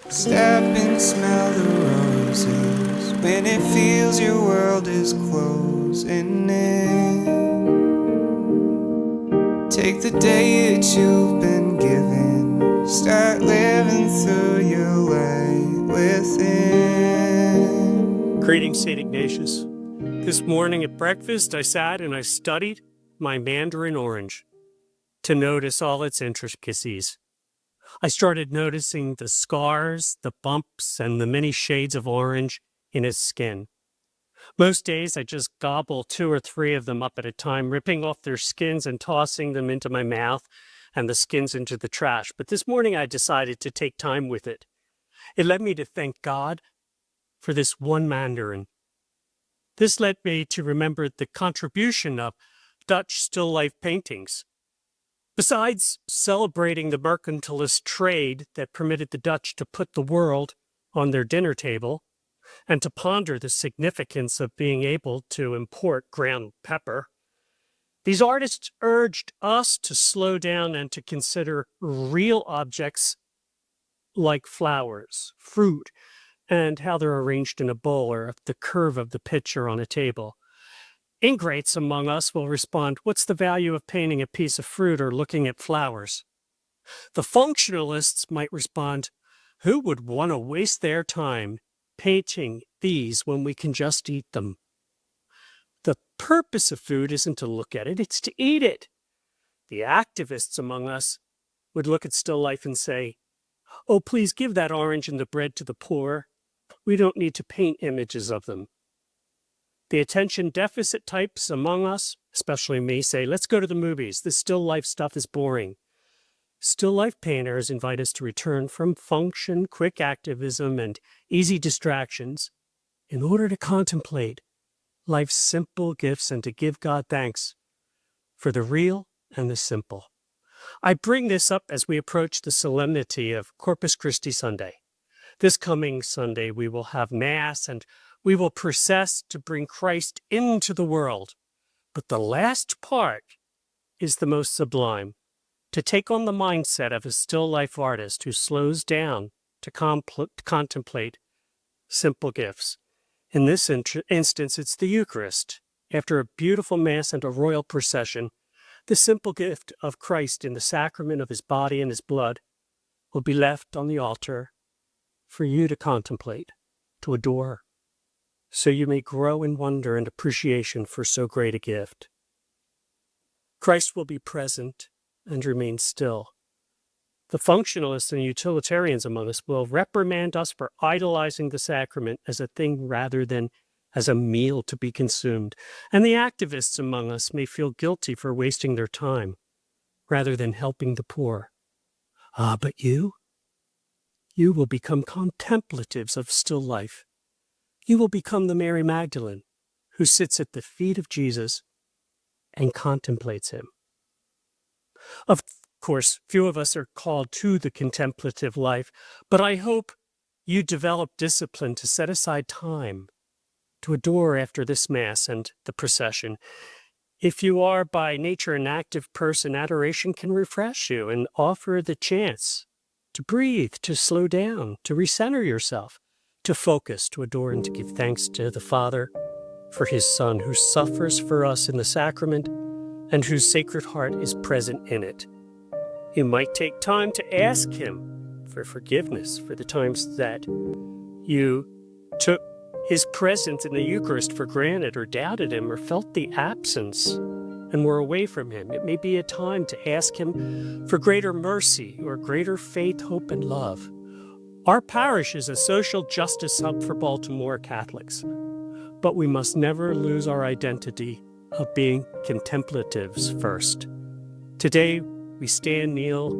Step and smell the roses when it feels your world is closing in. Take the day that you've been given, start living through your light within. Greetings, St. Ignatius. This morning at breakfast, I sat and I studied my mandarin orange to notice all its intricacies. I started noticing the scars, the bumps, and the many shades of orange in its skin. Most days, I just gobble 2 or 3 of them up at a time, ripping off their skins and tossing them into my mouth and the skins into the trash. But this morning, I decided to take time with it. It led me to thank God for this one mandarin. This led me to remember the contribution of Dutch still life paintings. Besides celebrating the mercantilist trade that permitted the Dutch to put the world on their dinner table and to ponder the significance of being able to import ground pepper, these artists urged us to slow down and to consider real objects like flowers, fruit, and how they're arranged in a bowl or the curve of the pitcher on a table. Ingrates among us will respond, what's the value of painting a piece of fruit or looking at flowers? The functionalists might respond, who would want to waste their time painting these when we can just eat them? The purpose of food isn't to look at it, it's to eat it. The activists among us would look at still life and say, oh, please give that orange and the bread to the poor. We don't need to paint images of them. The attention deficit types among us, especially me, say, let's go to the movies. This still life stuff is boring. Still life painters invite us to return from function, quick activism, and easy distractions in order to contemplate life's simple gifts and to give God thanks for the real and the simple. I bring this up as we approach the solemnity of Corpus Christi Sunday. This coming Sunday, we will have Mass and we will process to bring Christ into the world. But the last part is the most sublime, to take on the mindset of a still life artist who slows down to contemplate simple gifts. In this instance, it's the Eucharist. After a beautiful Mass and a royal procession, the simple gift of Christ in the sacrament of his body and his blood will be left on the altar for you to contemplate, to adore, so you may grow in wonder and appreciation for so great a gift. Christ will be present and remain still. The functionalists and utilitarians among us will reprimand us for idolizing the sacrament as a thing rather than as a meal to be consumed. And the activists among us may feel guilty for wasting their time rather than helping the poor. But you will become contemplatives of still life. You will become the Mary Magdalene who sits at the feet of Jesus and contemplates him. Of course, few of us are called to the contemplative life, but I hope you develop discipline to set aside time to adore after this Mass and the procession. If you are by nature an active person, adoration can refresh you and offer the chance to breathe, to slow down, to recenter yourself, to focus, to adore, and to give thanks to the Father for his Son who suffers for us in the sacrament and whose Sacred Heart is present in it. You might take time to ask him for forgiveness for the times that you took his presence in the Eucharist for granted or doubted him or felt the absence and were away from him. It may be a time to ask him for greater mercy or greater faith, hope, and love. Our parish is a social justice hub for Baltimore Catholics, but we must never lose our identity of being contemplatives first. Today, we stand, kneel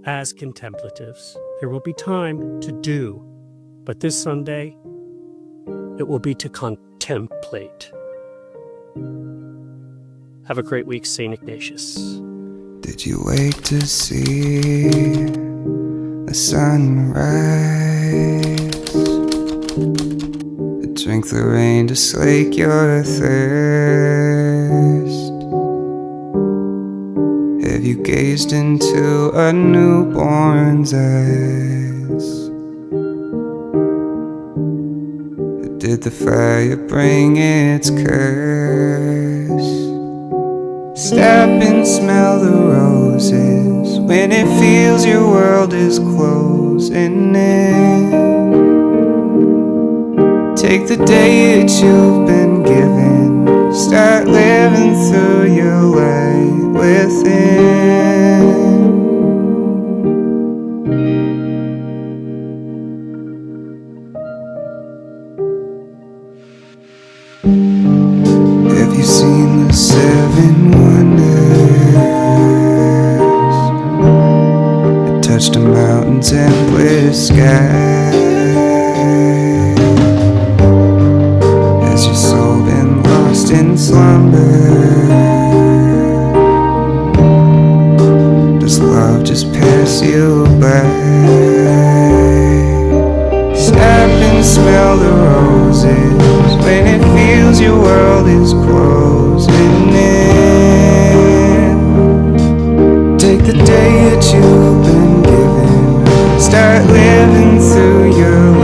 as contemplatives. There will be time to do, but this Sunday, it will be to contemplate. Have a great week, St. Ignatius. Did you wait to see the sunrise? Drink the rain to slake your thirst. Have you gazed into a newborn's eyes? Did the fire bring its curse? Stop and smell the roses when it feels your world is closing in. Take the day that you've been given, start living through your light within. Have you seen the 7 wonders that touched the mountains and blue sky? Has your soul been lost in slumber? Does love just pass you by? Stop and smell the roses when it feels your world is closing in. Take the day that you've been given, start living through your